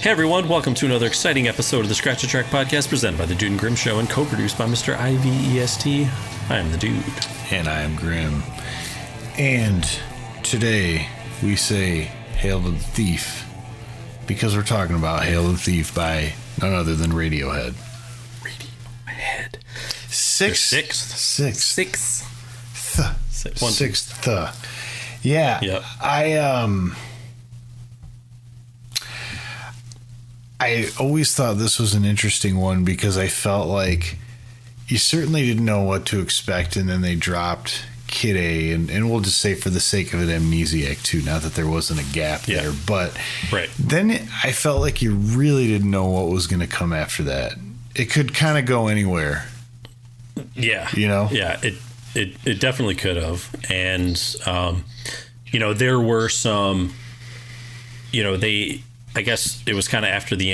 Hey everyone, welcome to another exciting episode of the Scratch a Track podcast presented by the Dude and Grim Show and co-produced by Mr. IVEST. I am the Dude. And I am Grim. And today we say Hail to the Thief because we're talking about Hail to the Thief by none other than Radiohead. Radiohead. Sixth. Yeah. Yep. I always thought this was an interesting one because I felt like you certainly didn't know what to expect, and then they dropped Kid A, and we'll just say for the sake of it, Amnesiac too, not that there wasn't a gap there, but then I felt like you really didn't know what was going to come after that. It could kind of go anywhere. Yeah. You know? Yeah, it definitely could have. And, there were some, I guess it was kind of after they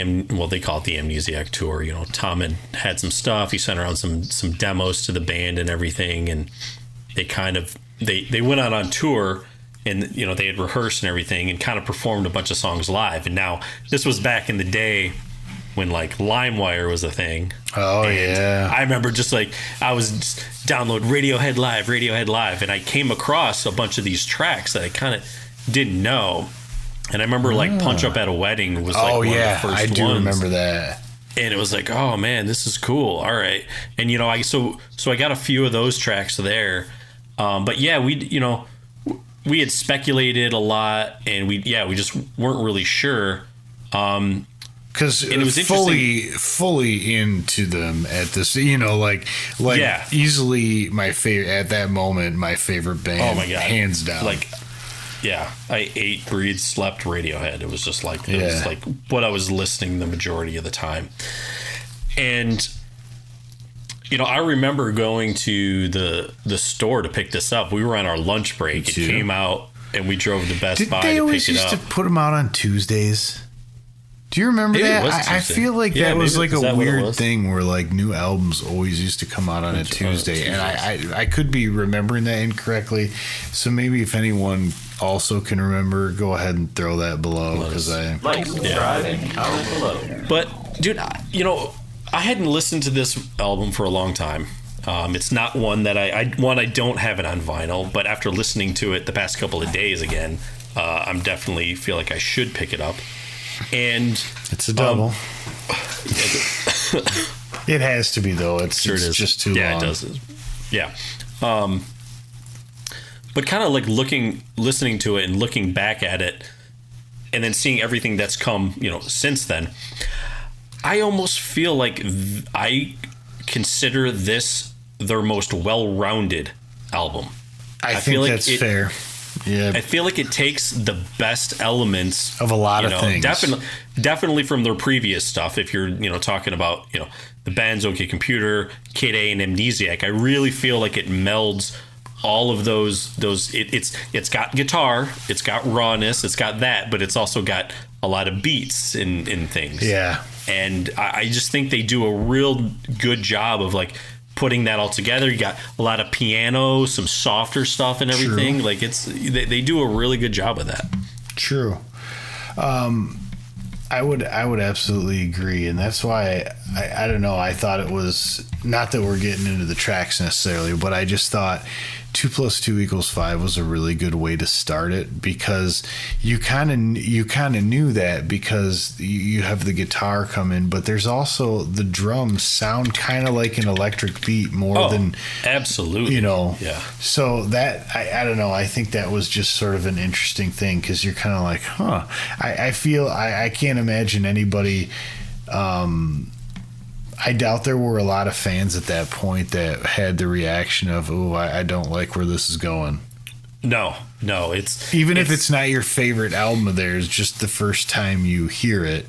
call it the Amnesiac tour. Tom had some stuff. He sent around some demos to the band and everything, and they kind of they went out on tour, and they had rehearsed and everything, and kind of performed a bunch of songs live. And now this was back in the day when like LimeWire was a thing. Oh, and yeah. I remember I was just download Radiohead Live, and I came across a bunch of these tracks that I kind of didn't know. And I remember like Punch Up at a Wedding was like one of the first ones. I do remember that. And it was like, oh man, this is cool. All right. And I got a few of those tracks there. But yeah, we had speculated a lot, and we just weren't really sure. Because it was fully into them at this, easily my favorite at that moment, my favorite band. Oh my God. Hands down. Yeah, I ate, breathed, slept Radiohead. It was just like what I was listening the majority of the time. And I remember going to the store to pick this up. We were on our lunch break. It came out, and we drove to Best Buy to pick it up. They always used to put them out on Tuesdays. Do you remember that? I feel like that was like a weird thing where like new albums always used to come out on a Tuesday, and I could be remembering that incorrectly. So maybe if anyone also can remember, go ahead and throw that below But dude, I hadn't listened to this album for a long time. It's not one that I don't have it on vinyl, but after listening to it the past couple of days again, I'm definitely feel like I should pick it up. And it's a double. It has to be, though. It's just too long. Yeah, it does. Yeah. But kind of like listening to it and looking back at it, and then seeing everything that's come, since then, I almost feel like I consider this their most well-rounded album. I think that's fair. Yeah, I feel like it takes the best elements of a lot of things. Definitely from their previous stuff. If you're, talking about, the band's OK Computer, Kid A, and Amnesiac, I really feel like it melds all of those. It's got guitar, it's got rawness, it's got that, but it's also got a lot of beats in things. Yeah, and I just think they do a real good job of like putting that all together. You got a lot of piano, some softer stuff and everything. True. Like they do a really good job of that. True. I would absolutely agree. And that's why I don't know. I thought it was not that we're getting into the tracks necessarily, but I just thought 2 + 2 = 5 was a really good way to start it, because you kind of knew that because you have the guitar come in, but there's also the drums sound kind of like an electric beat more than absolutely, Yeah. So that I don't know. I think that was just sort of an interesting thing, because you're kind of like, huh. I feel I can't imagine anybody. I doubt there were a lot of fans at that point that had the reaction of, "Oh, I don't like where this is going." No, it's if it's not your favorite album of theirs, just the first time you hear it.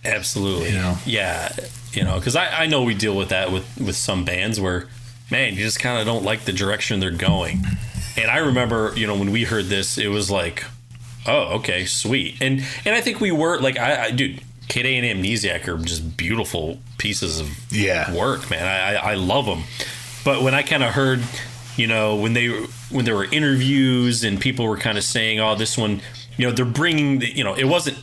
Absolutely, yeah, because I know we deal with that with some bands where, man, you just kind of don't like the direction they're going. And I remember, when we heard this, it was like, oh, okay, sweet, and I think we were like, dude. Kid A and Amnesiac are just beautiful pieces of work, man. I love them. But when I kind of heard, when there were interviews and people were kind of saying, oh, this one, they're bringing it wasn't,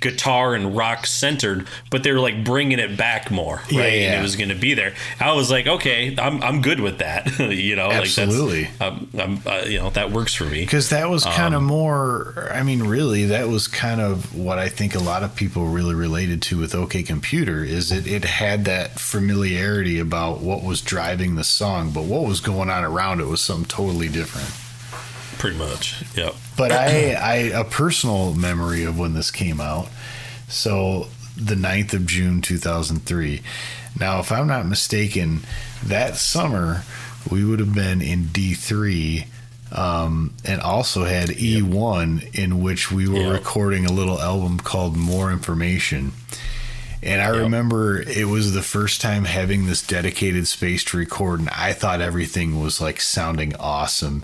guitar and rock centered, but they were like bringing it back more, right? Yeah. And it was going to be there. I was like, okay, I'm good with that. You know, absolutely. Like that's, you know, that works for me. Because that was kind of more, I mean, really, that was kind of what I think a lot of people really related to with OK Computer is it had that familiarity about what was driving the song, but what was going on around it was something totally different. Pretty much, yeah. But I a personal memory of when this came out. So the 9th of June, 2003. Now, if I'm not mistaken, that summer we would have been in D3 and also had E1 in which we were recording a little album called More Information. And I remember it was the first time having this dedicated space to record, and I thought everything was like sounding awesome.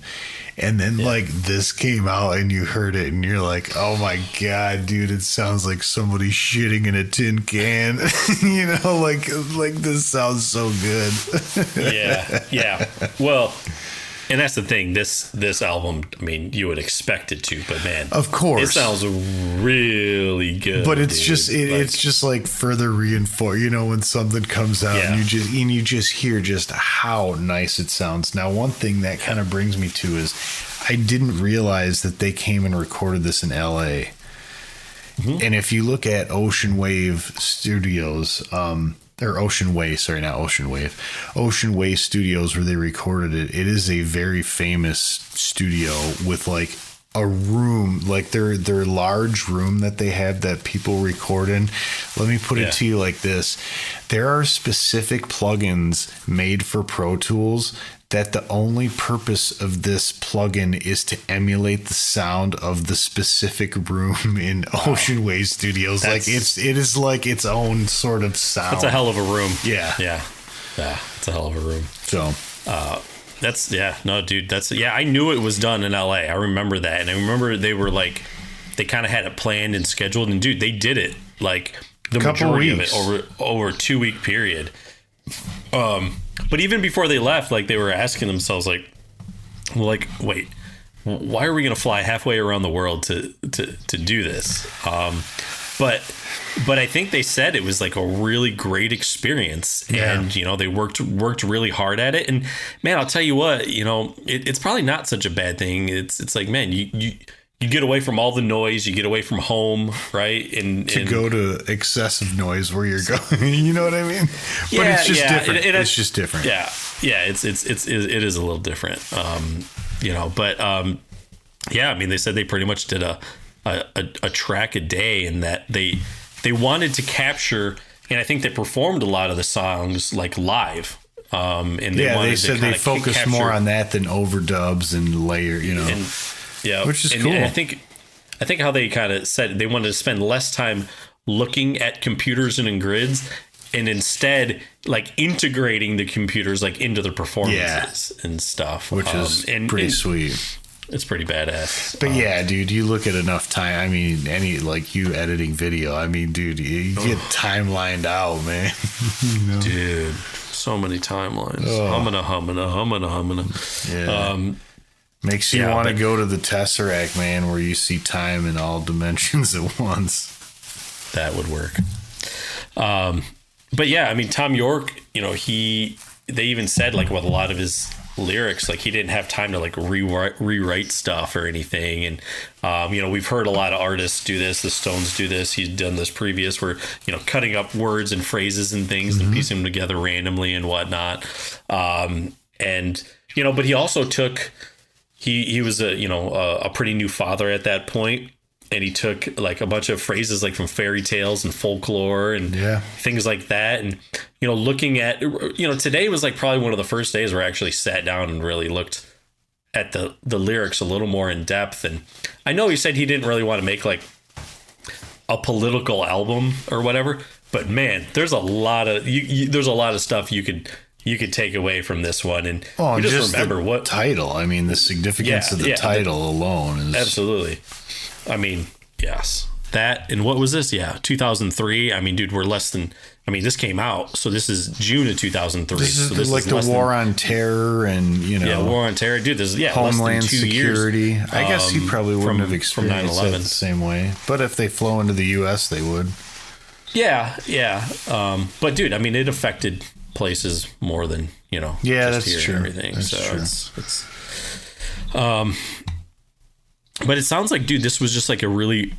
And then like this came out and you heard it and you're like, oh my God, dude, it sounds like somebody shitting in a tin can. You know, like this sounds so good. Yeah. Well, and that's the thing. This album, I mean, you would expect it to, but man, of course, it sounds really good. But it's just it's just like further reinforced. You know, when something comes out and you just hear just how nice it sounds. Now, one thing that kind of brings me to is I didn't realize that they came and recorded this in L.A. Mm-hmm. And if you look at Ocean Wave Studios, or Ocean Way, sorry, not Ocean Wave, Ocean Way Studios, where they recorded it. It is a very famous studio with like a room, like their large room that they have that people record in. Let me put it to you like this. There are specific plugins made for Pro Tools that the only purpose of this plugin is to emulate the sound of the specific room in Ocean Way Studios. Like it is like its own sort of sound. It's a hell of a room. Yeah. It's a hell of a room. So, I knew it was done in LA. I remember that. And I remember they were like, they kind of had it planned and scheduled, and dude, they did it like the majority of it over a 2-week period. But even before they left, like they were asking themselves, like, wait, why are we going to fly halfway around the world to do this? But I think they said it was like a really great experience, and you know they worked really hard at it. And man, I'll tell you what, you know, it's probably not such a bad thing. It's like, man, you get away from all the noise, you get away from home, right? And go to excessive noise where you're going. You know what I mean? But it's just different. It's just different. Yeah. It is a little different. You know, but I mean, they said they pretty much did a track a day, and that they wanted to capture, and I think they performed a lot of the songs like live. And they said they focused more on that than overdubs and layer, you know. Which is cool. And I think how they kind of said they wanted to spend less time looking at computers and in grids, and instead like integrating the computers like into the performances and stuff, which is pretty sweet. It's pretty badass. But yeah, dude, you look at enough time. I mean, like you editing video. I mean, dude, you get time lined out, man. You know? Dude, so many timelines. Humming. Yeah. Makes you want to go to the Tesseract, man, where you see time in all dimensions at once. That would work. But yeah, I mean, Tom York, you know, they even said like with a lot of his lyrics, like he didn't have time to like rewrite stuff or anything. And, you know, we've heard a lot of artists do this. The Stones do this. He's done this previous where, you know, cutting up words and phrases and things and piecing them together randomly and whatnot. And, you know, but he also took... He was a pretty new father at that point, and he took like a bunch of phrases like from fairy tales and folklore and things like that. And, you know, looking at, you know, today was like probably one of the first days where I actually sat down and really looked at the lyrics a little more in depth. And I know he said he didn't really want to make like a political album or whatever, but man, there's a lot of stuff you could take away from this one. And you just remember what title. I mean, the significance of the title alone is absolutely. I mean, yes. That, and what was this? Yeah, 2003. I mean, dude, we're less than. I mean, this came out, so this is June of 2003. This is so this like is the war on terror and, war on terror. Dude, this is, Homeland less than 2 Security. years, I guess he probably wouldn't have from experienced 9/11 it the same way. But if they flow into the U.S., they would. Yeah. But, dude, I mean, it affected places more than, Yeah, just that's here true. and everything. That's so true. it's but it sounds like, dude, this was just like a really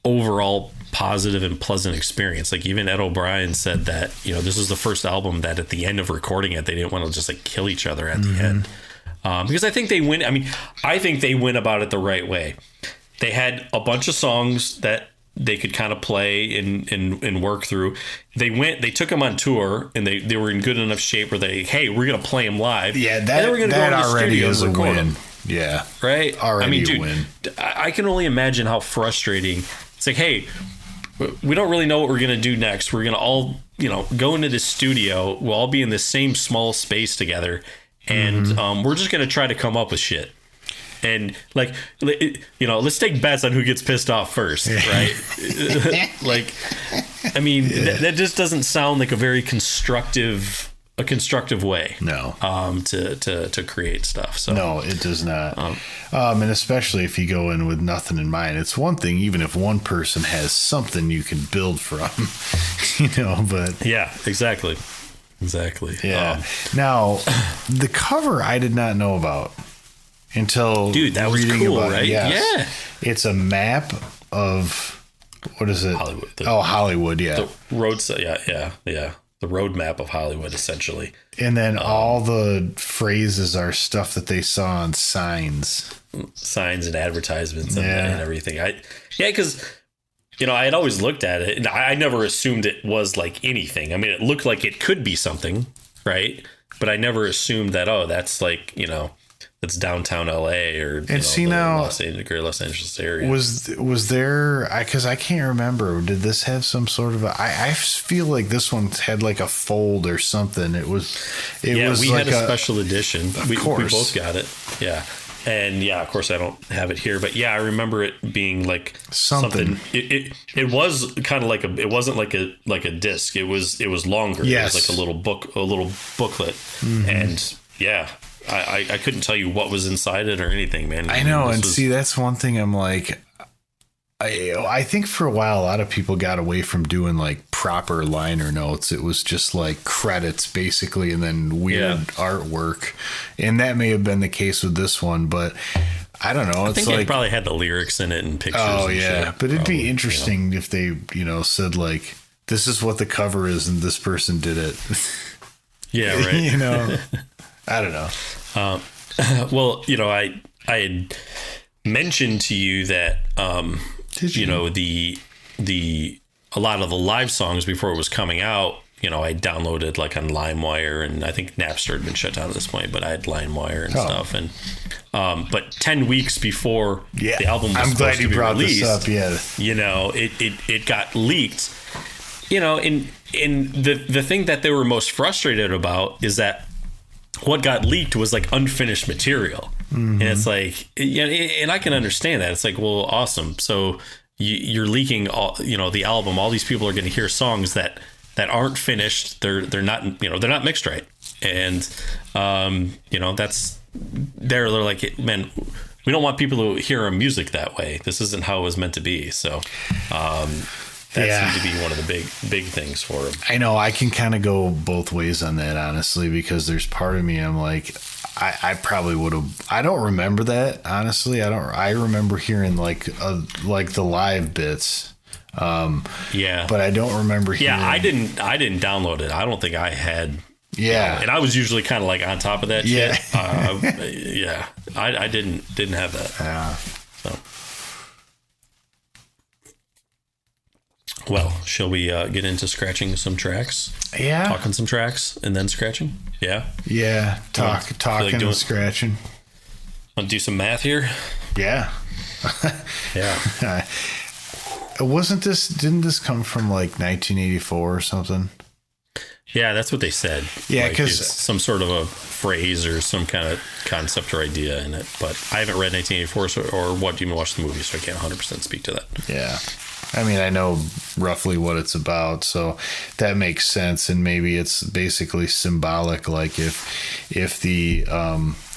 overall positive and pleasant experience. Like even Ed O'Brien said that, this was the first album that at the end of recording it, they didn't want to just like kill each other at the end. Because I think they went about it the right way. They had a bunch of songs that they could kind of play and work through. They took them on tour and they were in good enough shape where we're going to play them live. Yeah, that already is a win. Them. Yeah. Right? Already dude, a win. I can only imagine how frustrating. It's like, hey, we don't really know what we're going to do next. We're going to all, go into this studio. We'll all be in the same small space together. And we're just going to try to come up with shit. And like, let's take bets on who gets pissed off first, right? Like, I mean, that just doesn't sound like a very constructive way. No. To create stuff. So no, it does not. And especially if you go in with nothing in mind, it's one thing, even if one person has something you can build from, but yeah, exactly. Yeah. Now the cover I did not know about until dude, that was reading cool, about right? it. Yes. Yeah. It's a map of, what is it? Hollywood. Hollywood. Yeah. The road. Yeah. The roadmap of Hollywood, essentially. And then all the phrases are stuff that they saw on signs and advertisements and everything. Because I had always looked at it and I never assumed it was like anything. I mean, it looked like it could be something, right? But I never assumed that, that's like, that's downtown LA or Los Angeles area. Was there, because I can't remember, did this have some sort of I feel like this one had like a fold or something. It was we like had a special edition. We both got it. Yeah. And of course I don't have it here, but I remember it being like something. It was kind of like it wasn't like a disc. It was longer. Yes. It was like a little booklet. And I couldn't tell you what was inside it or anything, man. I know. And see, that's one thing I'm like, I think for a while, a lot of people got away from doing like proper liner notes. It was just like credits basically, and then weird artwork. And that may have been the case with this one, but I don't know. I think it probably had the lyrics in it and pictures. Oh, and yeah. shit, but it'd be interesting if they, said like, this is what the cover is and this person did it. Yeah, right. I don't know. Well, I had mentioned to you that, a lot of the live songs before it was coming out, I downloaded like on LimeWire, and I think Napster had been shut down at this point, but I had LimeWire and stuff. And, but 10 weeks before the album was supposed to be released, it got leaked, and the thing that they were most frustrated about is that what got leaked was like unfinished material. And it's like, and I can understand that. It's like, well, awesome. So you're leaking all, the album, all these people are going to hear songs that aren't finished. They're not, they're not mixed right. And, they're like, man, we don't want people to hear our music that way. This isn't how it was meant to be. So, that seemed to be one of the big things for him. I know. I can kind of go both ways on that, honestly, because there's part of me I'm like, I probably would have. I don't remember that, honestly. I remember hearing like the live bits. But I don't remember hearing. Yeah, I didn't download it. I don't think I had. Yeah, and I was usually kind of like on top of that shit. I didn't have that. Yeah. So. Well, shall we get into scratching some tracks? Yeah. Talking some tracks and then scratching? Yeah. Yeah. Talking and scratching. Want to do some math here? Yeah. Yeah. Didn't this come from like 1984 or something? Yeah, that's what they said. Yeah, because it's some sort of a phrase or some kind of concept or idea in it. But I haven't read 1984 or even watched the movie, so I can't 100% speak to that. Yeah. I mean, I know roughly what it's about, so that makes sense. And maybe it's basically symbolic, like if the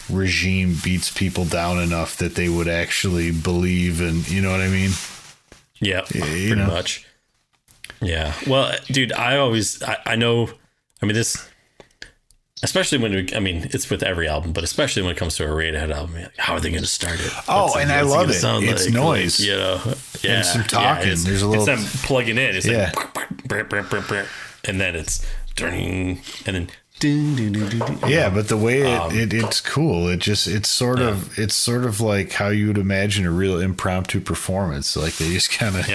regime beats people down enough that they would actually believe, and you know what I mean? Yeah, pretty much. Yeah. Well, dude, I know, I mean, this, especially it's with every album, but especially when it comes to a Radiohead album, like, how are they going to start it? And I love it. It's like, noise, and some talking. There's a little. It's them plugging in. It's like, and then it's turning, and then. Yeah, but the way it's cool. It's sort of like how you would imagine a real impromptu performance. Like they just kind of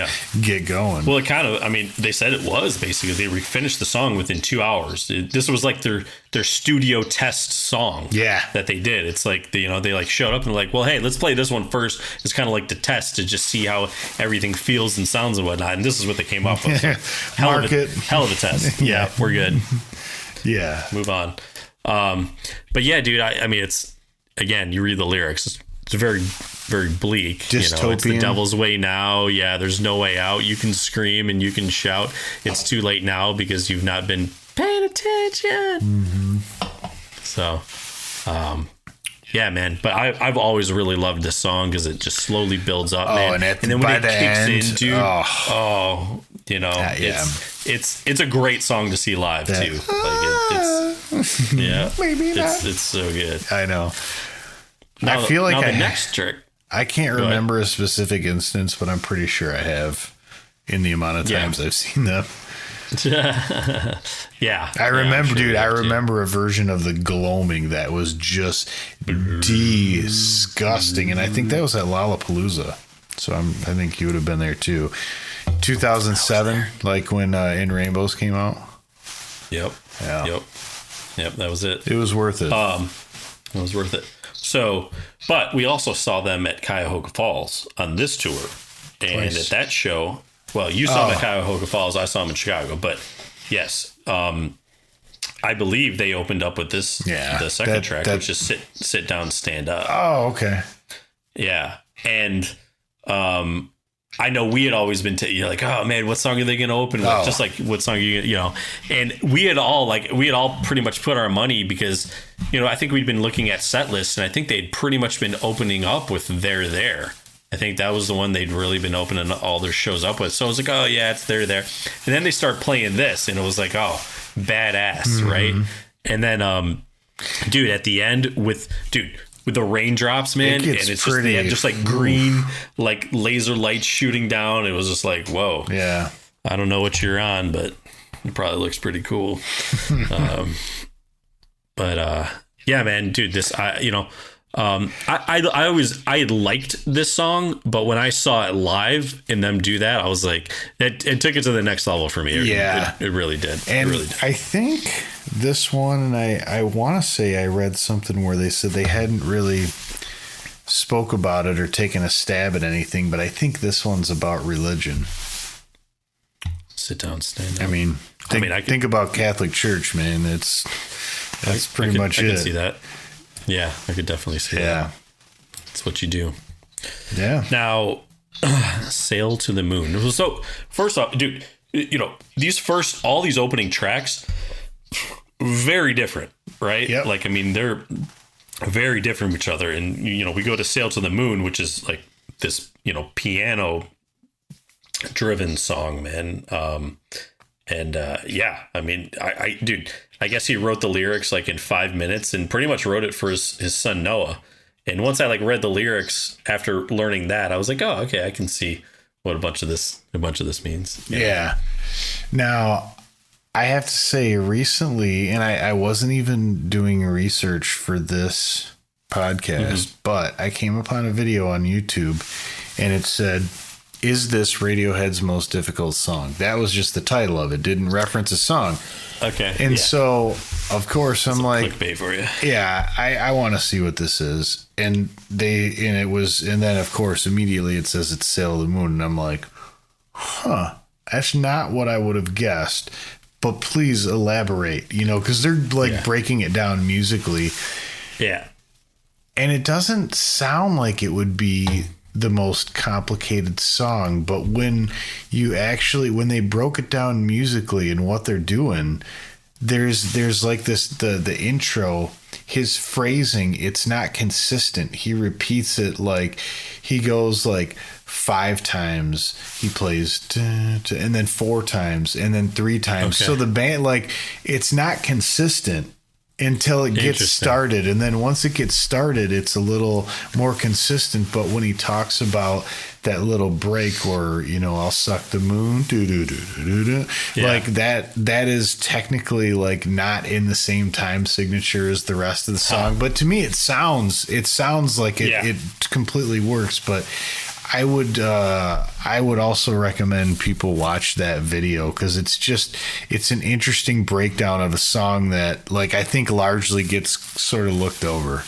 get going. Well, it kind of. I mean, they said it was basically they finished the song within 2 hours. This was like their studio test song. Yeah, that they did. It's like they like showed up and like, well, hey, let's play this one first. It's kind of like the test to just see how everything feels and sounds and whatnot. And this is what they came up with. Hell of a test. Yeah, we're good. Yeah. Move on. But yeah, dude, I mean, it's, again, you read the lyrics. It's very, very bleak. Dystopian. It's the devil's way now. Yeah, there's no way out. You can scream and you can shout. It's too late now because you've not been paying attention. Mm-hmm. So, yeah, man. But I've always really loved this song because it just slowly builds up, man. And then when it kicks in, dude, it's a great song to see live too. Like maybe not. It's so good. I know. I feel like the next trick. I can't remember a specific instance, but I'm pretty sure I have in the amount of times I've seen them. Yeah. I remember, dude. I remember a version of the Gloaming that was just disgusting, and I think that was at Lollapalooza. So I think you would have been there too. 2007, like when In Rainbows came out. Yep. Yeah. Yep. That was it. It was worth it. It was worth it. So, but we also saw them at Cuyahoga Falls on this tour, and at that show. Well, you saw them at Cuyahoga Falls. I saw them in Chicago. But yes, I believe they opened up with this, the second track, which is sit down, stand up. Oh, okay. Yeah. And I know we had always been like, oh man, what song are they going to open with? Just like, what song are you know? And we had all pretty much put our money because, I think we'd been looking at set lists, and I think they'd pretty much been opening up with They're There. I think that was the one they'd really been opening all their shows up with. So I was like, oh yeah, it's They're There. And then they start playing this, and it was like, oh, badass, right? And then, dude, at the end with the raindrops, man, and it's pretty. Just like green, like laser lights shooting down. It was just like, whoa. Yeah. I don't know what you're on, but it probably looks pretty cool. Yeah, man, dude, this, I had liked this song, but when I saw it live and them do that, I was like, it took it to the next level for me. It really did. And it really did. I think this one, and I want to say I read something where they said they hadn't really spoke about it or taken a stab at anything, but I think this one's about religion. Sit down, stand up. I mean, think about Catholic Church, man. That's pretty much it. I can see that. Yeah, I could definitely see that. That's what you do. Yeah. Now, Sail to the Moon. So, first off, dude, all these opening tracks, very different, right? Yep. Like, I mean, they're very different from each other. And, we go to Sail to the Moon, which is like this, piano driven song, man. I mean, dude, I guess he wrote the lyrics like in 5 minutes and pretty much wrote it for his son Noah. And once I read the lyrics after learning that, I was like, oh, okay, I can see what a bunch of this means. Yeah. Now, I have to say recently, and I wasn't even doing research for this podcast, but I came upon a video on YouTube and it said, is this Radiohead's most difficult song? That was just the title of it. Didn't reference a song. Okay. And so, of course, I'm like, clickbait for you. Yeah, I want to see what this is. And then of course, immediately it says it's Sail to the Moon. And I'm like, that's not what I would have guessed. But please elaborate, because they're breaking it down musically. Yeah. And it doesn't sound like it would be the most complicated song, but when they broke it down musically and what they're doing, there's like this, the intro, his phrasing, it's not consistent. He repeats it, like he goes like 5 times, he plays and then 4 times and then 3 times. Okay. So the band, like, it's not consistent until it gets started, and then once it gets started, it's a little more consistent. But when he talks about that little break where, you know, I'll suck the moon, like that is technically like not in the same time signature as the rest of the song. But to me, it sounds like it completely works. But I would also recommend people watch that video, because it's an interesting breakdown of a song that, like, I think largely gets sort of looked over.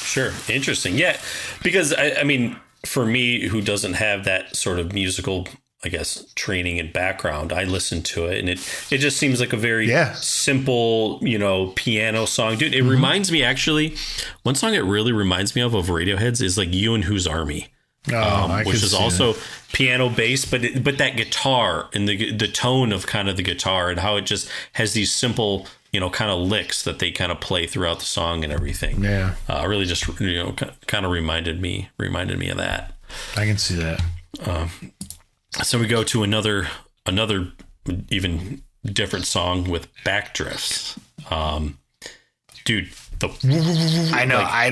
Sure. Interesting. Yeah. Because I mean, for me, who doesn't have that sort of musical, I guess, training and background, I listen to it and it just seems like a very simple, you know, piano song. Dude, it reminds me, actually, one song it really reminds me of Radiohead's is like You and Whose Army. Which is also piano based, but that guitar and the tone of kind of the guitar and how it just has these simple, you know, kind of licks that they kind of play throughout the song and everything. Yeah, really just, you know, kind of reminded me of that. I can see that. So we go to another even different song with backdrifts. Dude. I know. Like, I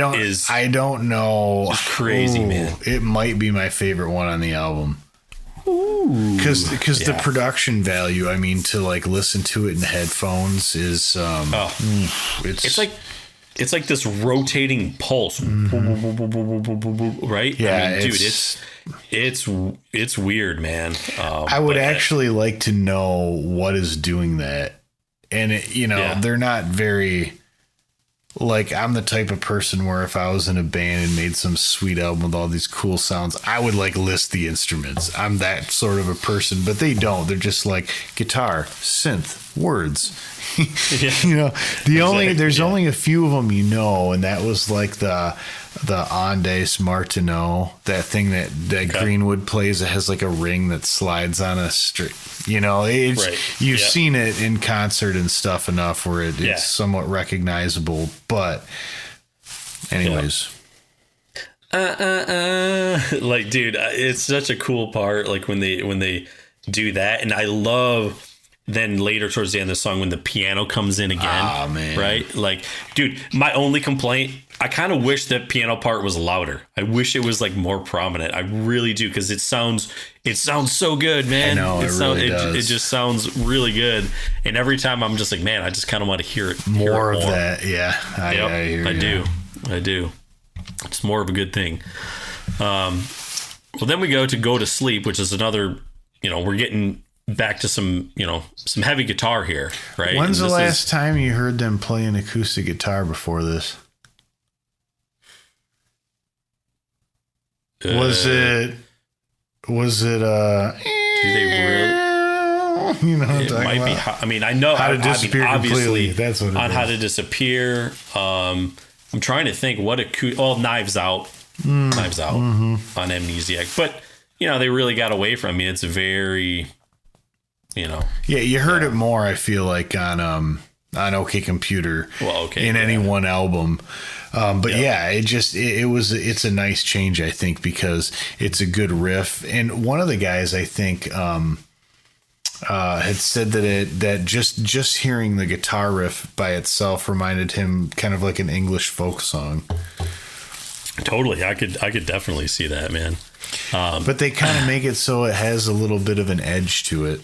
don't know. It's crazy, man. It might be my favorite one on the album. Because the production value, I mean, to like listen to it in headphones is it's like this rotating pulse, right? Yeah, I mean, dude, it's weird, man. I would actually like to know what is doing that, and they're not very. Like, I'm the type of person where if I was in a band and made some sweet album with all these cool sounds, I would like list the instruments. I'm that sort of a person, but they don't. They're just like guitar, synth, words. You know, there's only a few of them, you know, and that was like the Andes Martineau, that thing that Greenwood plays that has like a ring that slides on a string. You know, you've seen it in concert and stuff enough where it's somewhat recognizable. But anyways. Like, dude, it's such a cool part, like when they do that. And I love then later towards the end of the song when the piano comes in again. Oh, man. Right? Like, dude, my only complaint, I kind of wish that piano part was louder. I wish it was like more prominent. I really do, because it sounds so good, man. I know, it just sounds really good. And every time I'm just like, man, I just kind of want to hear it more of that. Yeah, I do. It's more of a good thing. Well, then we go to sleep, which is another, you know, we're getting back to some heavy guitar here, right? When's the last time you heard them play an acoustic guitar before this? Was it do they really, you know what it might about? Be I mean, I know How to Disappear completely. That's what it on is. How to Disappear. I'm trying to think what Knives Out on Amnesiac, but you know, they really got away from me. It's very, you know, you heard it more, I feel like, on OK Computer, in any one album. But it's a nice change, I think, because it's a good riff. And one of the guys, I think, had said that just hearing the guitar riff by itself reminded him kind of like an English folk song. Totally. I could definitely see that, man. But they kind of make it so it has a little bit of an edge to it.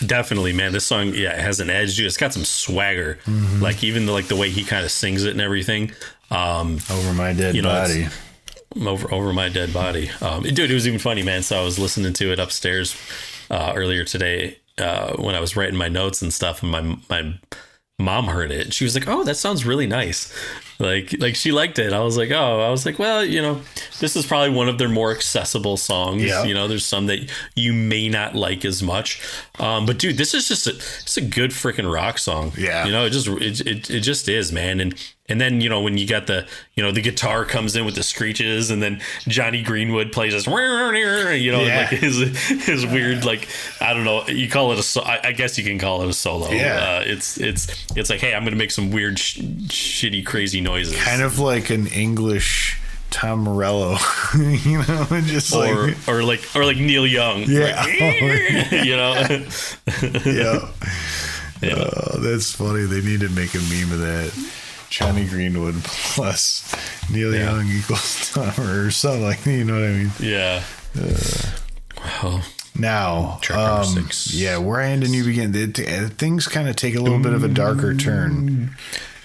Definitely, man. This song, it has an edge. Dude, it's got some swagger. Mm-hmm. Like, even the way he kind of sings it and everything. Over my dead body. Over my dead body. Dude, it was even funny, man. So I was listening to it upstairs earlier today when I was writing my notes and stuff, and my mom heard it. She was like, "Oh, that sounds really nice." Like she liked it. I was like, well, this is probably one of their more accessible songs. Yeah. There's some that you may not like as much. But dude, this is just it's a good freaking rock song. Yeah. It just is, man. And then, when you got the guitar comes in with the screeches, and then Johnny Greenwood plays this, like his weird, like, I don't know, you call it I guess you can call it a solo. Yeah. It's like, hey, I'm going to make some weird, shitty, crazy noises. Kind of like an English Tom Morello, just or like Neil Young. Yeah. Yeah. Yeah. Oh, that's funny. They need to make a meme of that. Johnny Greenwood plus Neil Young equals Tom, or something like that. You know what I mean? Yeah. Well, now, track number 6. Yeah, where I end and you begin. Things kind of take a little bit of a darker turn.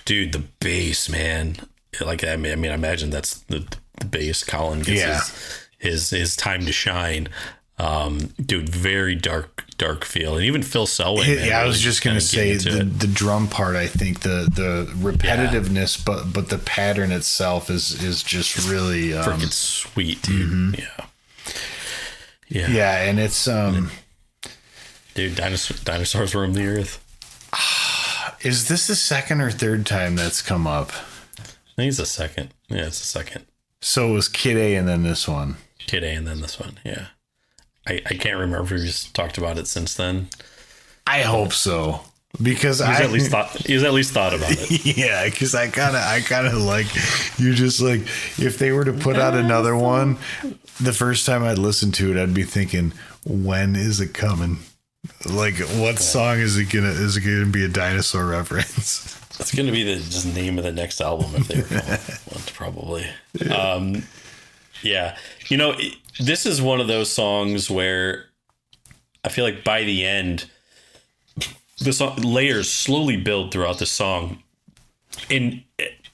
Dude, the bass, man. Like, I mean, I imagine that's the bass. Colin gets his time to shine. Dude, very dark feel, and even Phil Selwyn. I was just gonna say the drum part. I think the repetitiveness, but the pattern itself is just really freaking sweet, dude. Yeah, and it's dude, dinosaurs roam the earth. Is this the second or third time that's come up? I think it's the second. Yeah, it's the second. So it was Kid A and then this one. Kid A and then this one. Yeah. I can't remember if we just talked about it since then. I hope so, because he's at least thought about it. Yeah, because I kind of like, you're just like, if they were to put out another one, the first time I'd listen to it, I'd be thinking, when is it coming? Like, what song is it gonna be a dinosaur reference? It's gonna be the just name of the next album if they want to, probably. Yeah, this is one of those songs where I feel like by the end, the song layers slowly build throughout the song, and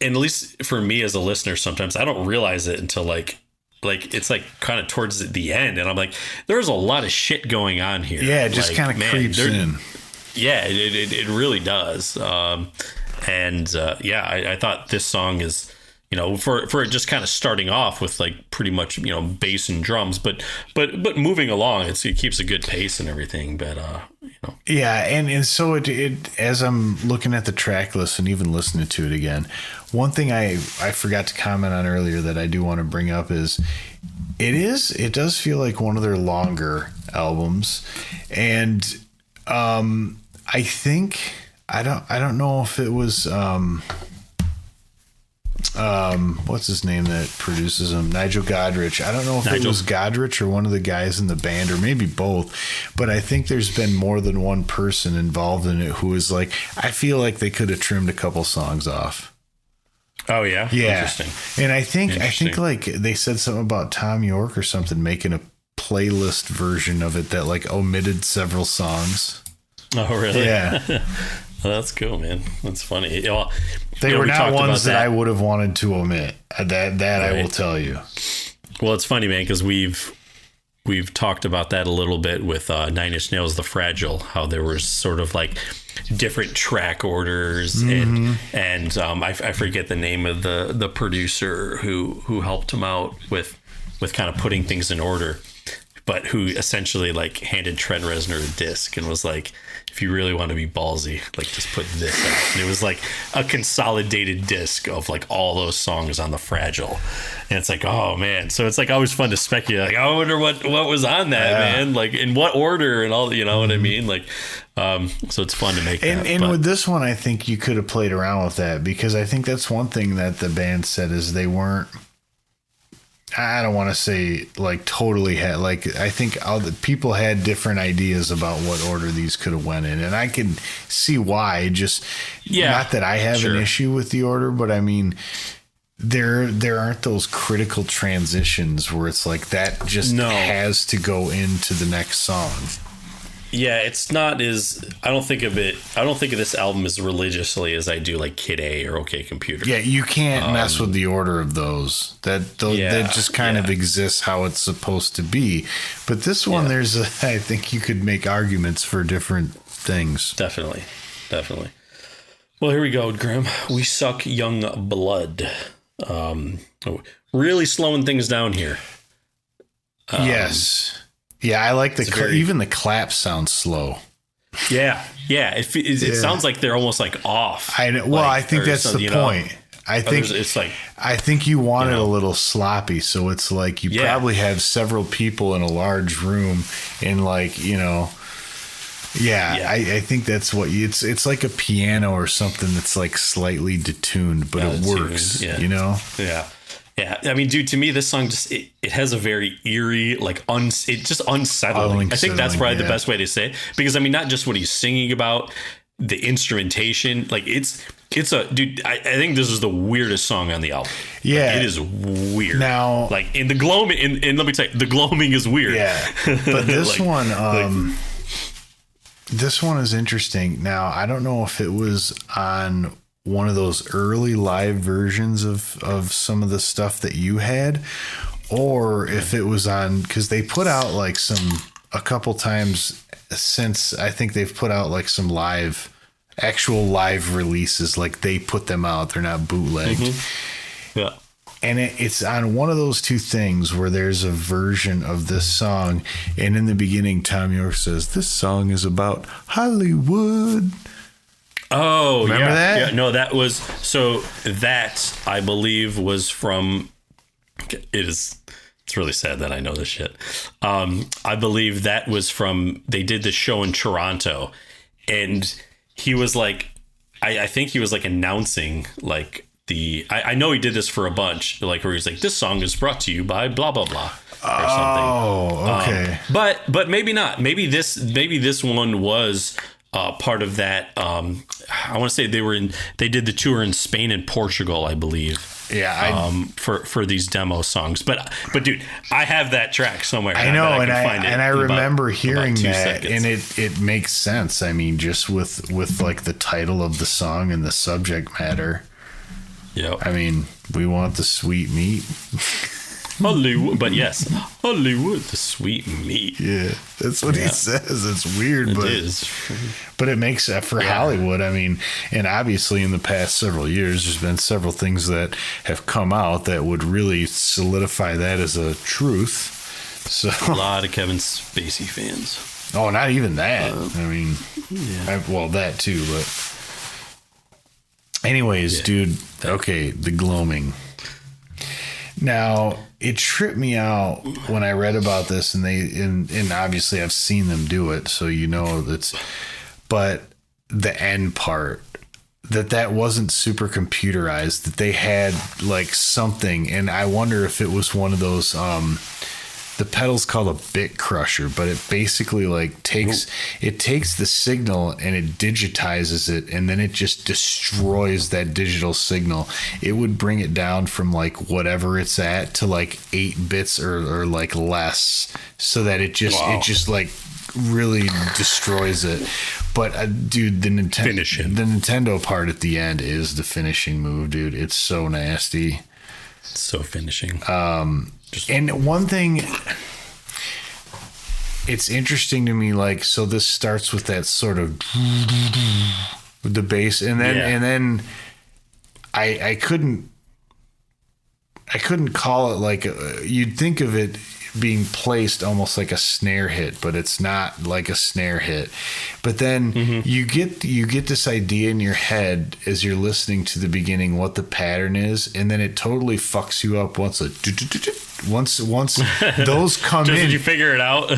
at least for me as a listener, sometimes I don't realize it until like it's like kind of towards the end, and I'm like, there's a lot of shit going on here. Yeah, it just kind of creeps in. Yeah, it really does. I thought this song is, for it just kind of starting off with like pretty much, bass and drums, but moving along, it keeps a good pace and everything. But, Yeah. And so it, as I'm looking at the track list and even listening to it again, one thing I forgot to comment on earlier that I do want to bring up is it does feel like one of their longer albums. And, I think, I don't know if it was, what's his name that produces him? Nigel Godrich. I don't know if it was Godrich or one of the guys in the band, or maybe both, but I think there's been more than one person involved in it who is like, I feel like they could have trimmed a couple songs off. Oh yeah. Yeah. Interesting. And I think like they said something about Tom York or something making a playlist version of it that like omitted several songs. Oh really? Yeah. Well, that's cool, man. That's funny. They were not ones that I would have wanted to omit. That right. I will tell you. Well, it's funny, man, because we've talked about that a little bit with 9 Inch Nails, The Fragile, how there was sort of like different track orders, and I forget the name of the producer who helped him out with kind of putting things in order, but who essentially like handed Trent Reznor a disc and was like, if you really want to be ballsy, like just put this out. And it was like a consolidated disc of like all those songs on The Fragile. And it's like, oh man. So it's like always fun to speculate. Like, I wonder what was on that, man. Like in what order and all, you know what I mean? Like, so it's fun to make that. And with this one, I think you could have played around with that, because I think that's one thing that the band said is they weren't, I don't want to say like totally had, like, I think all the people had different ideas about what order these could have went in, and I can see why. Just not that I have an issue with the order, but I mean, there aren't those critical transitions where it's like that just has to go into the next song. Yeah, it's not as, I don't think of this album as religiously as I do like Kid A or OK Computer. Yeah, you can't mess with the order of those. That just kind of exists how it's supposed to be. But this one, I think you could make arguments for different things. Definitely. Well, here we go, Grim. We suck young blood. Really slowing things down here. Yes. Yeah, I like even the claps sound slow. Yeah. It sounds like they're almost like off. I know. Well, I think that's the point. I think it's like, I think you want it a little sloppy, so it's like you probably have several people in a large room, and like, you know. I think that's what it's like a piano or something that's like slightly detuned, but it works, you know? Yeah. I mean, dude, to me, this song just, it has a very eerie, like, it just unsettling. I think that's probably the best way to say it, because I mean, not just what he's singing about, the instrumentation, like dude, I think this is the weirdest song on the album. Yeah. Like, it is weird. Now, like in the Gloaming, and let me tell you, the Gloaming is weird. Yeah. But this this one is interesting. Now, I don't know if it was on one of those early live versions of some of the stuff that you had, or if it was on, because they put out like a couple times since, I think they've put out like some actual live releases, like they put them out. They're not bootlegged. Mm-hmm. Yeah. And it's on one of those two things where there's a version of this song. And in the beginning, Tom York says, this song is about Hollywood. Oh, remember that? Yeah, no, that was, so that I believe was from, it's really sad that I know this shit. I believe that was from, they did the show in Toronto, and he was like, I think he was like announcing like, I know he did this for a bunch, like where he's like, this song is brought to you by blah blah blah or something. Oh, okay. But maybe not. Maybe this one was part of that. I want to say they did the tour in Spain and Portugal, I believe. Yeah. For these demo songs, but dude, I have that track somewhere. I know, I remember hearing that, and it makes sense. I mean, just with like the title of the song and the subject matter. Yep. I mean, we want the sweet meat. Hollywood, but yes, Hollywood, the sweet meat. Yeah, that's what he says. It's weird, but it is. But it makes that for Hollywood. I mean, and obviously in the past several years, there's been several things that have come out that would really solidify that as a truth. So a lot of Kevin Spacey fans. Oh, not even that. I mean, that too, but. Anyways, dude, okay, the Gloaming. Now, it tripped me out when I read about this, and obviously I've seen them do it, so you know but the end part, that wasn't super computerized, that they had like something, and I wonder if it was one of those the pedal's called a bit crusher, but it basically like takes the signal and it digitizes it, and then it just destroys that digital signal. It would bring it down from like whatever it's at to like 8 bits or like less, so that it just like really destroys it. But dude, the Nintendo part at the end is the finishing move, dude. It's so nasty. It's so finishing. And one thing, it's interesting to me, like, so this starts with that sort of with the bass, and then I couldn't call it like you'd think of it being placed almost like a snare hit, but it's not like a snare hit. But then you get this idea in your head as you're listening to the beginning what the pattern is, and then it totally fucks you up once those come in. Did you figure it out?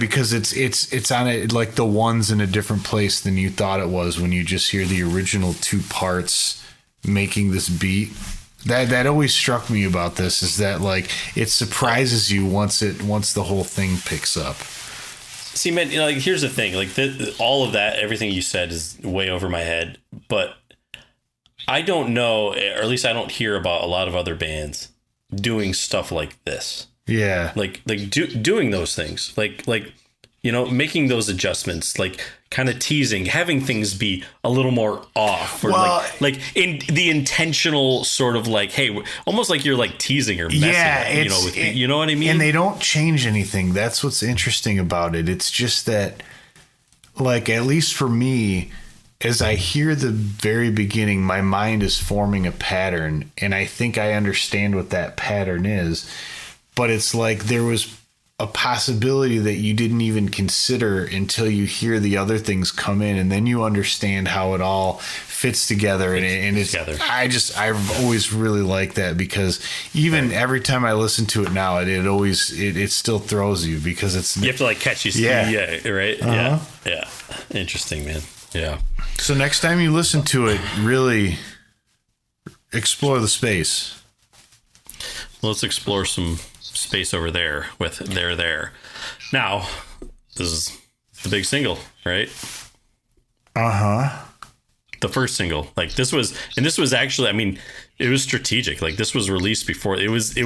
Because it's on it, like the one's in a different place than you thought it was when you just hear the original 2 parts making this beat. That always struck me about this, is that like it surprises you once the whole thing picks up. See, man, like here's the thing, like all of that, everything you said is way over my head, but I don't know, or at least I don't hear about a lot of other bands doing stuff like this. Yeah, like doing those things, like you know, making those adjustments, like kind of teasing, having things be a little more off, or like in the intentional sort of like, hey, almost like you're like teasing or messing, you know what I mean? And they don't change anything. That's what's interesting about it. It's just that, like, at least for me, as I hear the very beginning, my mind is forming a pattern, and I think I understand what that pattern is. But it's like there was a possibility that you didn't even consider until you hear the other things come in, and then you understand how it all fits together. And it's together. I've always really liked that, because even every time I listen to it now, it still throws you, because you have to like catch you. Yeah, right. Yeah. Interesting, man. Yeah. So next time you listen to it, really explore the space. Let's explore some space over there with there. Now, this is the big single, right? The first single. Like this was actually, I mean, it was strategic. Like this was released before it was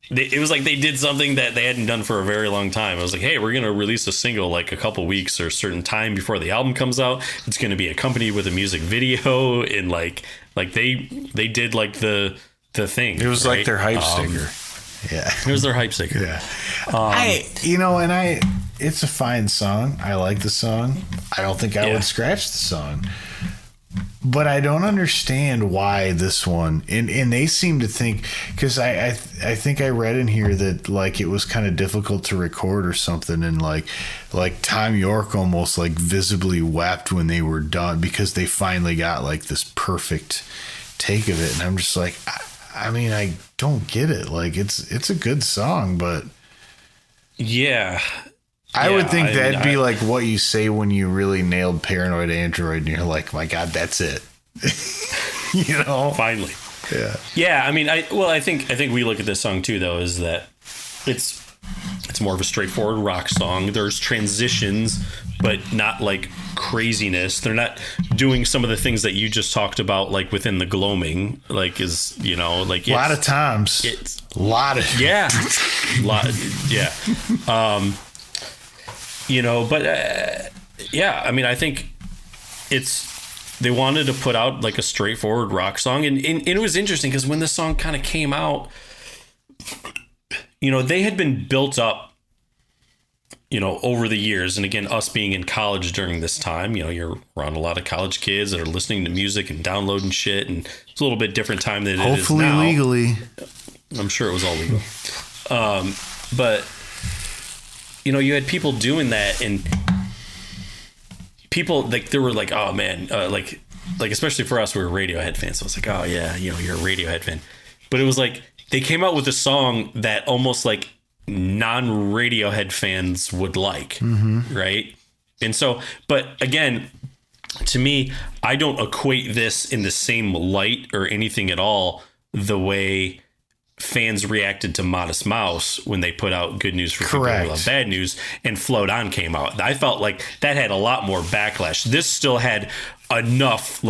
like they did something that they hadn't done for a very long time. It was like, hey, we're going to release a single like a couple weeks or a certain time before the album comes out. It's going to be accompanied with a music video, and like they did like the thing. It was like their hype sticker. Yeah. It was their hype sticker. Yeah. It's a fine song. I like the song. I don't think I would scratch the song. But I don't understand why this one, and they seem to think, because I think I read in here that like it was kind of difficult to record or something, and like Tom York almost like visibly wept when they were done, because they finally got like this perfect take of it. And I'm just like, I mean, I don't get it. Like it's a good song, but I would think that'd be like what you say when you really nailed Paranoid Android, and you're like, my God, that's it. Finally. Yeah. I mean, I think we look at this song too, though, is that it's more of a straightforward rock song. There's transitions, but not like craziness. They're not doing some of the things that you just talked about, like within the Gloaming, like is, like a lot of times. It's a lot of yeah. But I mean, I think they wanted to put out like a straightforward rock song, and it was interesting because when the song kind of came out, they had been built up, over the years. And again, us being in college during this time, you're around a lot of college kids that are listening to music and downloading shit, and it's a little bit different time than it is now. Hopefully legally. I'm sure it was all legal. But you had people doing that, and people like they were like, oh man, like especially for us, we were Radiohead fans. So I was like, oh yeah, you're a Radiohead fan. But it was like they came out with a song that almost like non-Radiohead fans would like, right? And so, but again, to me, I don't equate this in the same light or anything at all the way fans reacted to Modest Mouse when they put out Good News for People Who Love Bad News, and Float On came out. I felt like that had a lot more backlash. This still had enough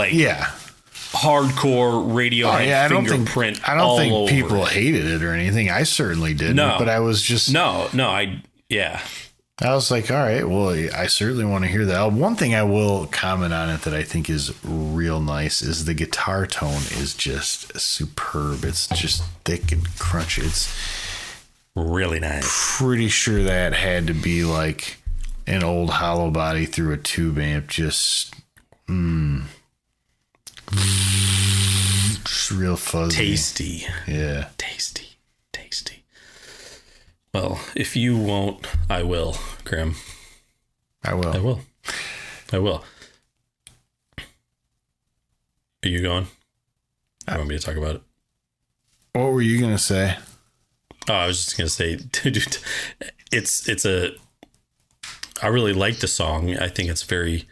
hardcore Radiohead fingerprint. I don't think people hated it or anything. I certainly didn't. No, but I was just I was like, all right, well, I certainly want to hear that album. One thing I will comment on it that I think is real nice is the guitar tone is just superb. It's just thick and crunchy. It's really nice. Pretty sure that had to be like an old hollow body through a tube amp. Just real fuzzy. Tasty. Yeah. Tasty. Well, if you won't, I will, Graham. I will. Are you going? You want me to talk about it? What were you going to say? Oh, I was just going to say, dude, I really like the song. I think it's very,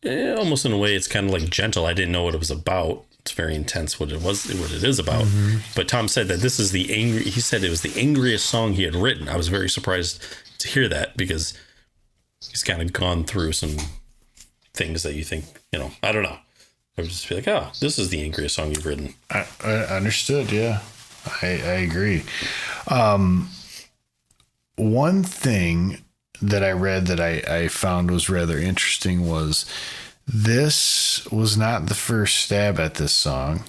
almost in a way, it's kind of like gentle. I didn't know what it was about. It's very intense what it is about. But Tom said that this is he said it was the angriest song he had written. I was very surprised to hear that, because he's kind of gone through some things that you think, I don't know. I would just be like, oh, this is the angriest song you've written. I understood. Yeah, I agree. One thing that I read that I found was rather interesting was this was not the first stab at this song.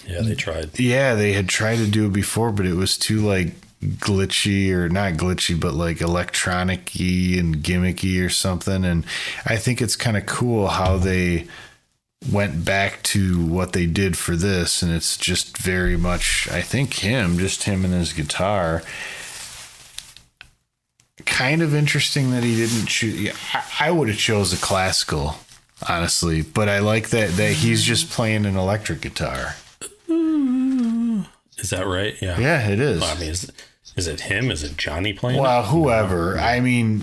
Yeah, they tried. Yeah, they had tried to do it before, but it was too like glitchy, or not glitchy, but like electronic-y and gimmicky or something. And I think it's kind of cool how they went back to what they did for this, and it's just very much, I think, just him and his guitar. Kind of interesting that he didn't choose. I would have chose a classical, honestly, but I like that he's just playing an electric guitar. Is that right? Yeah. Yeah, it is. Well, I mean, is it him? Is it Johnny playing? Well, whoever. I mean,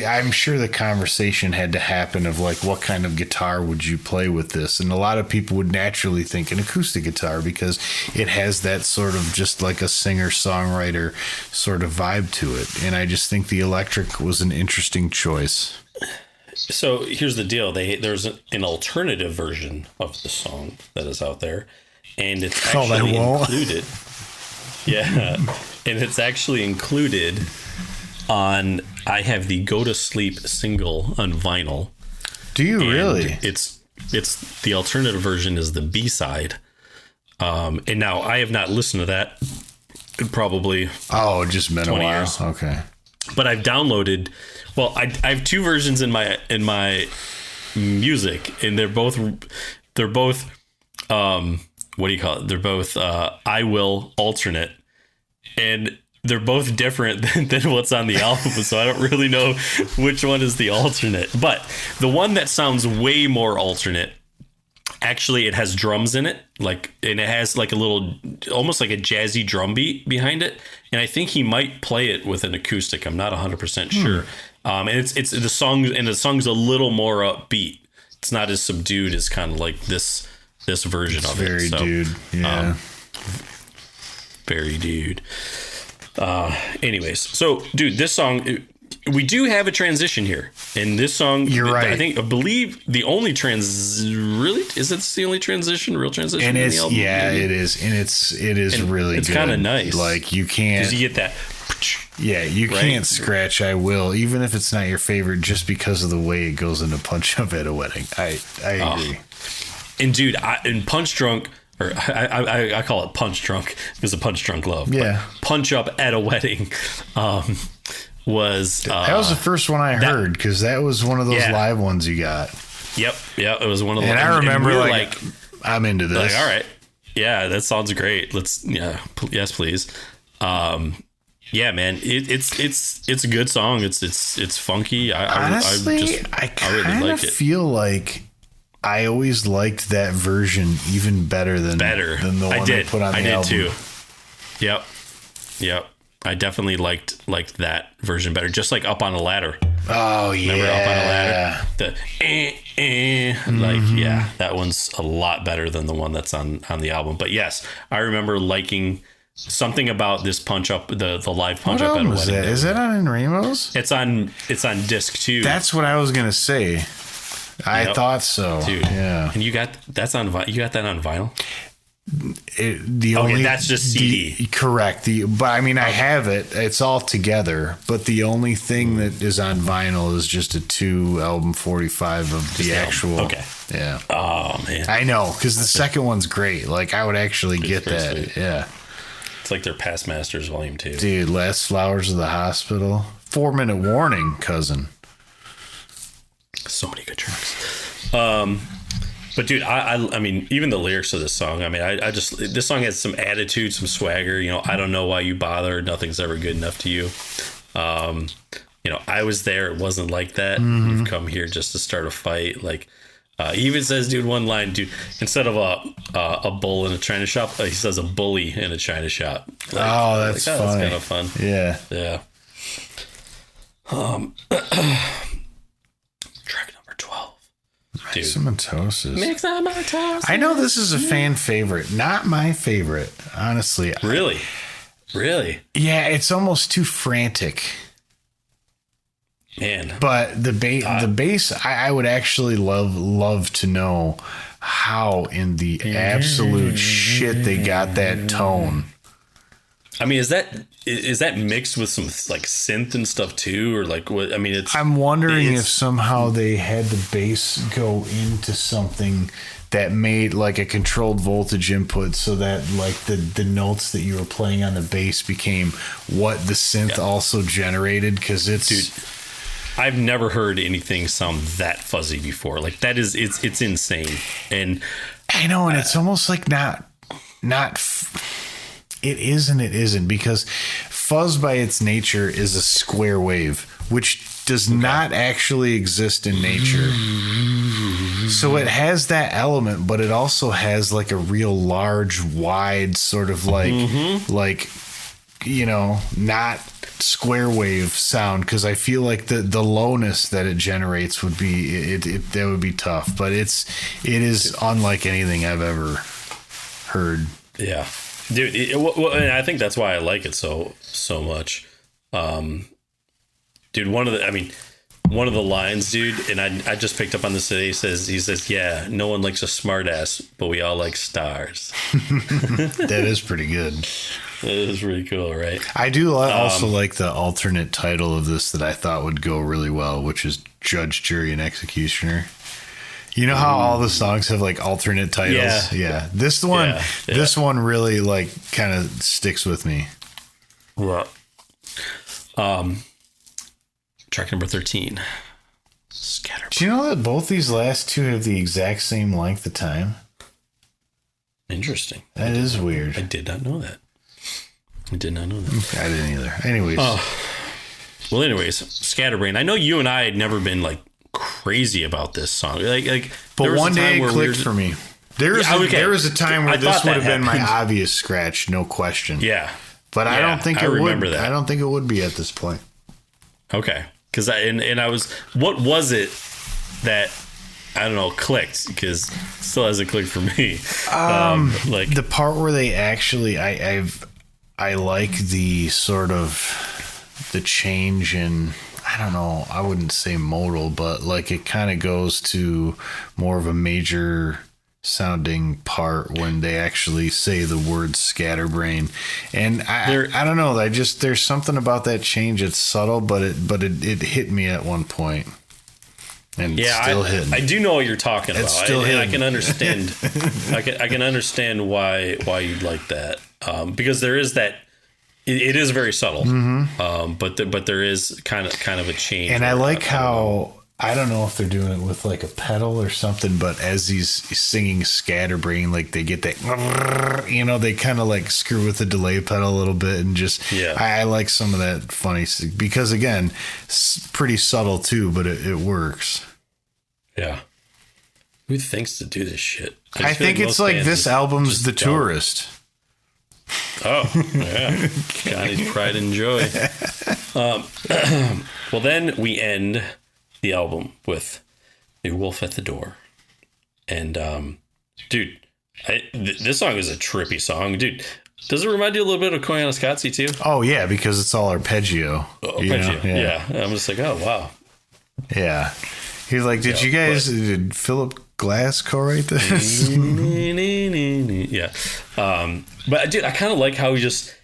I'm sure the conversation had to happen of like, what kind of guitar would you play with this? And a lot of people would naturally think an acoustic guitar because it has that sort of just like a singer-songwriter sort of vibe to it. And I just think the electric was an interesting choice. So here's the deal. There's an alternative version of the song that is out there, and it's actually included. Yeah. And it's actually included on, I have the Go to Sleep single on vinyl. Do you really? It's the alternative version is the B-side. And now I have not listened to that in probably just been 20 a while. Years. Okay. But I've downloaded, well, I have two versions in my music, and they're both what do you call it? They're both I Will alternate. And they're both different than what's on the album, so I don't really know which one is the alternate. But the one that sounds way more alternate, actually, it has drums in it, and it has like a little, almost like a jazzy drum beat behind it. And I think he might play it with an acoustic. I'm not 100% sure. And it's the song's a little more upbeat. It's not as subdued as kind of like this version of it. Very dude, yeah. Very dude. Anyways, so dude, this song, we do have a transition here in this song. You're right. I believe the only real transition and in the album? Yeah, it is. And it is really it's good. It's kind of nice. Like you can't, because you get that. Yeah, you can't scratch I Will, even if it's not your favorite, just because of the way it goes into Punch Up at a Wedding. I agree. And dude, in Punch Drunk, or I call it Punch Drunk because of Punch Drunk Love. Yeah. Punch Up at a Wedding was... that was the first one I heard, because that was one of those live ones you got. Yep. Yeah, it was one of those. And I remember like, I'm into this. Like, all right. Yeah, that sounds great. Yes, please. Yeah, man, it's a good song. It's funky. Honestly, I kind of feel like I always liked that version even better than the one they put on the album. I did too. Yep. I definitely liked that version better. Just like Up on a Ladder. Oh yeah. Remember Up on a Ladder? Yeah, that one's a lot better than the one that's on the album. But yes, I remember liking something about this Punch Up, the live Punch Up at a Wedding. Is that on In Rainbows? It's on disc 2. That's what I was gonna say. I thought so, dude. Yeah, and you got that on vinyl. That's just CD. Correct. But I mean, I have it. It's all together. But the only thing that is on vinyl is just a 2-album 45 of the actual. Okay. Yeah. Oh man, I know, because the second one's great. Like I would actually get that. Sweet. Yeah. It's like their Past Masters Volume 2. Dude, Last Flowers of the Hospital. 4-Minute Warning, cousin. So many good tracks. But dude, I mean, even the lyrics of this song, I mean, this song has some attitude, some swagger, I don't know why you bother. Nothing's ever good enough to you. I was there. It wasn't like that. Mm-hmm. You've come here just to start a fight. Like, he even says, dude, one line, dude, instead of a bull in a china shop, he says a bully in a china shop. Like, that's funny. That's kind of fun. Yeah. Yeah. Track number 12. Mixomatosis. I know this is a fan favorite. Not my favorite, honestly. Really? Yeah, it's almost too frantic. Man. But the bass, I would actually love to know how in the absolute shit they got that tone. I mean, is that mixed with some like synth and stuff too, or like what? I mean, I'm wondering if somehow they had the bass go into something that made like a controlled voltage input so that like the notes that you were playing on the bass became what the synth also generated. Because it's... Dude, I've never heard anything sound that fuzzy before. Like that is, it's insane. And I know, and it's almost like not it is and it isn't, because fuzz by its nature is a square wave, which does not actually exist in nature. So it has that element, but it also has like a real large, wide sort of like, like, you know, not square wave sound. Because I feel like the lowness that it generates would be that would be tough. But it is unlike anything I've ever heard. Yeah, dude. And I think that's why I like it so much. Dude, one of the lines, dude, and I just picked up on this today. He says, yeah, no one likes a smart ass, but we all like stars. That is pretty good. That is really cool, right? I do also like the alternate title of this that I thought would go really well, which is Judge, Jury, and Executioner. You know how all the songs have like alternate titles? Yeah. This one really like kind of sticks with me. Yeah. Track number 13. Scatterbrain. Do you know that both these last two have the exact same length of time? Interesting. That is weird. I did not know that. I didn't either. Anyways. Well, anyways, Scatterbrain. I know you and I had never been like crazy about this song. But one day it clicked for me. There was a time where this would have been my obvious scratch, no question. Yeah. But I don't think it would. I don't think it would be at this point. Okay. Because I was, what was it that, I don't know, clicked? Because still hasn't clicked for me. Like the part where they actually, I like the sort of the change in, I don't know, I wouldn't say modal, but like it kind of goes to more of a major sounding part when they actually say the word scatterbrain. And I don't know, there's something about that change. It's subtle, but it hit me at one point. And it's still hitting. I do know what you're talking about. Still hitting. I can understand. I can understand why you'd like that, because there is that. It is very subtle, but there is kind of a change. And I like how, I don't know if they're doing it with like a pedal or something, but as he's singing Scatterbrain, like they get that, you know, they kind of like screw with the delay pedal a little bit, and just, I like some of that funny, because again, it's pretty subtle too, but it works. Yeah. Who thinks to do this shit? I think it's like this album's The Tourist. Oh, yeah. Johnny's pride and joy. Well, then we end the album with A Wolf at the Door. And, dude, this song is a trippy song. Dude, does it remind you a little bit of Koyaanisqatsi too? Oh, yeah, because it's all arpeggio. Arpeggio, yeah. I'm just like, oh, wow. Yeah. He's like, did Philip Glass co-write this? Yeah. But dude, I kind of like how he just,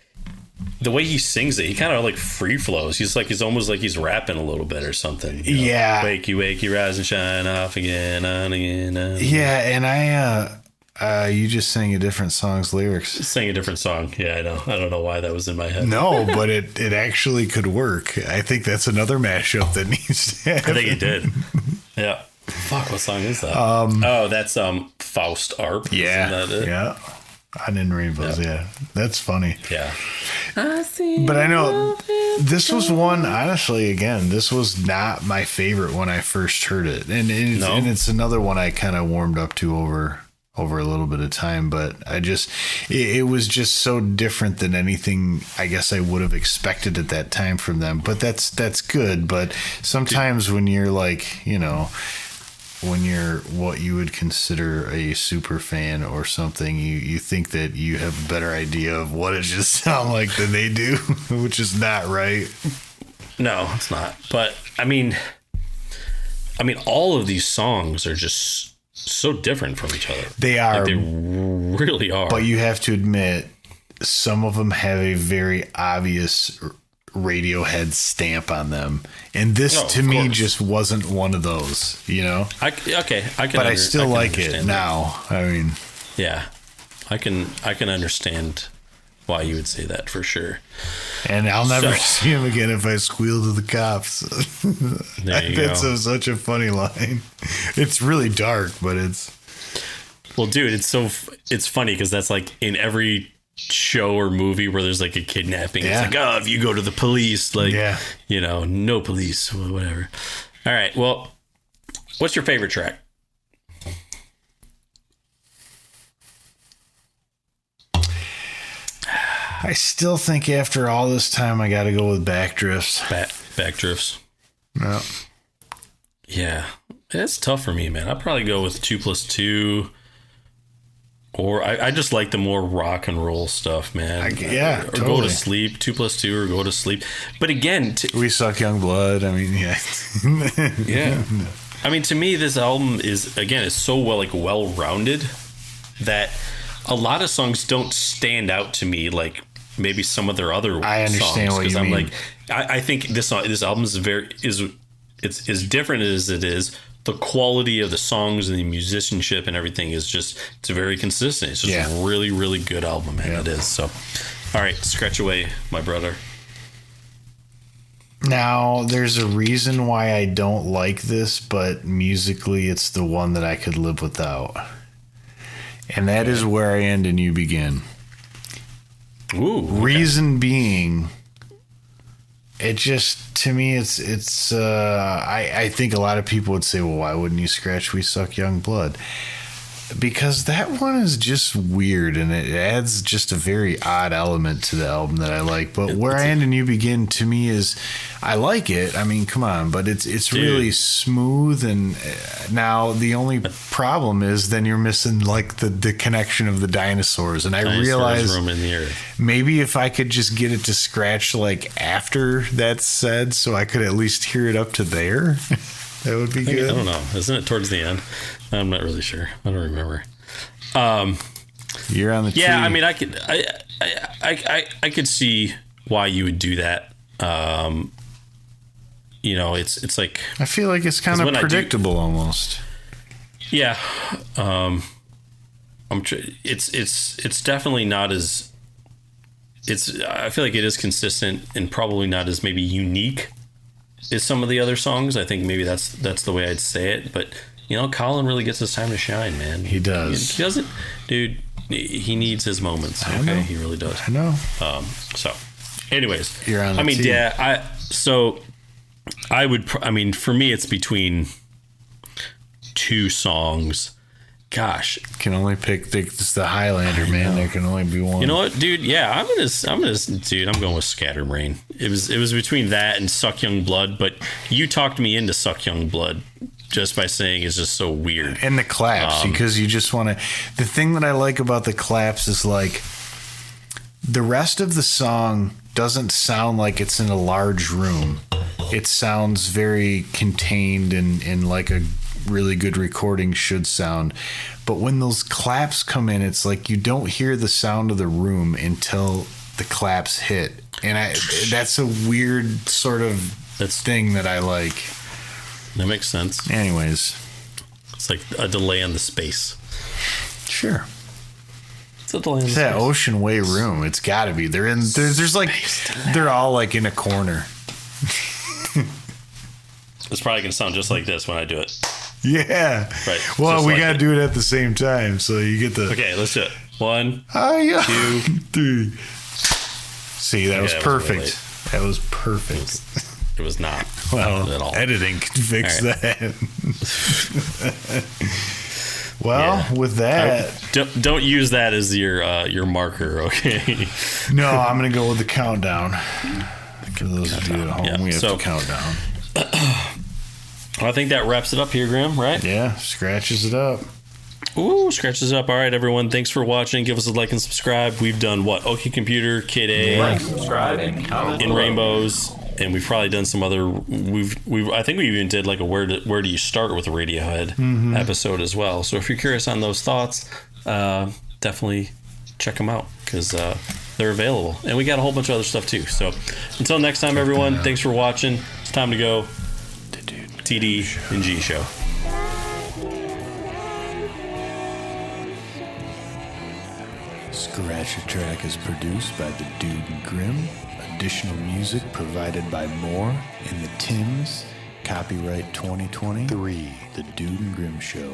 the way he sings it, he kind of like free flows. He's almost like he's rapping a little bit or something. You know? Yeah. Wakey, rise and shine, off again, on again. On again. Yeah, and you just sang a different song's lyrics. Sang a different song. Yeah, I know. I don't know why that was in my head. No, but it actually could work. I think that's another mashup that needs to happen. I think it did. Yeah. Fuck, what song is that? That's Faust Arp. Yeah. Isn't that it? Yeah. On In Rainbows, yeah. That's funny. Yeah. But I know this was one, honestly, again, this was not my favorite when I first heard it. And it's another one I kind of warmed up to over a little bit of time. But it was just so different than anything I guess I would have expected at that time from them. But that's good. But sometimes when you're like, you know, when you're what you would consider a super fan or something, you think that you have a better idea of what it should sound like than they do, which is not right. No, it's not. But I mean, all of these songs are just so different from each other. They are. Like, they really are. But you have to admit, some of them have a very obvious Radiohead stamp on them, and this to me just wasn't one of those, you know. I can, but I still like it now. I mean, yeah, I can understand why you would say that for sure. And I'll never see him again if I squeal to the cops. That's such a funny line. It's really dark, but it's. Well, dude, it's funny because that's like in every show or movie where there's like a kidnapping. Yeah. It's like, oh, if you go to the police, like, you know, no police, whatever. All right. Well, what's your favorite track? I still think after all this time, I got to go with Backdrifts. Backdrifts. No. Yeah. It's tough for me, man. I'd probably go with 2+2. Or I just like the more rock and roll stuff, man. Or totally. Go to sleep, 2+2, or go to sleep. But again, We Suck Young Blood. I mean, yeah. Yeah. I mean, to me, this album is so well-rounded that a lot of songs don't stand out to me like maybe some of their other songs. I understand what you mean. Like, I think this album is it's different as it is. The quality of the songs and the musicianship and everything is it's very consistent. It's just a really, really good album, man. It is. So, all right, scratch away, my brother. Now, there's a reason why I don't like this, but musically, it's the one that I could live without. And that is Where I End and You Begin. Ooh. Okay. Reason being, it just, to me, it's I think a lot of people would say, well, why wouldn't you scratch We Suck Young Blood? Because that one is just weird, and it adds just a very odd element to the album that I like. But Where I End and You Begin, to me, is, I like it. I mean, come on, but it's really smooth. And now the only problem is then you're missing like the connection of the dinosaurs. And I realize maybe if I could just get it to scratch like after that's said, so I could at least hear it up to there. That would be good. I don't know. Isn't it towards the end? I'm not really sure. I don't remember. You're on the yeah. tee. I mean, I could see why you would do that. You know, it's like, I feel like it's kind of predictable almost. Yeah. It's definitely not as. I feel like it is consistent and probably not as maybe unique as some of the other songs. I think maybe that's the way I'd say it, but. You know, Colin really gets his time to shine, man. He does. He doesn't, dude. He needs his moments. Okay, he really does. I know. So, anyways, you're on the team. Yeah. I mean, for me, it's between two songs. Gosh, can only pick the Highlander, man. There can only be one. You know what, dude? Yeah, I'm going with Scatterbrain. It was between that and Suck Young Blood, but you talked me into Suck Young Blood. Just by saying it's just so weird. And the claps, because you just want to. The thing that I like about the claps is like the rest of the song doesn't sound like it's in a large room. It sounds very contained and like a really good recording should sound. But when those claps come in, it's like you don't hear the sound of the room until the claps hit. And that's a weird sort of thing that I like. That makes sense. Anyways. It's like a delay on the space. Sure. It's a delay on the space. That Ocean Way room. It's got to be. There's like, they're all like in a corner. It's probably going to sound just like this when I do it. Yeah. Right. Well, we got to do it at the same time. So you get the. Okay, let's do it. 1, 2, 3. See, that was perfect. That was perfect. It was not. Well, at all. Editing can fix that. Well, with that, don't use that as your marker, okay? No, I'm gonna go with the countdown. For those of you at home, we have to count down. I think that wraps it up here, Graham. Right? Yeah, scratches it up. Ooh, scratches it up. All right, everyone. Thanks for watching. Give us a like and subscribe. We've done what? OK Computer, Kid A, like, subscribe, and comment. In Rainbows. And we've probably done some other. I think we even did like a where do you start with a Radiohead episode as well. So if you're curious on those thoughts, definitely check them out because they're available. And we got a whole bunch of other stuff too. So until next time, everyone, thanks for watching. It's time to go. TD and G Show. Scratch a Track is produced by the Dude and Grim. Additional music provided by Moore and the Tims. Copyright 2023. The Dude and Grim Show.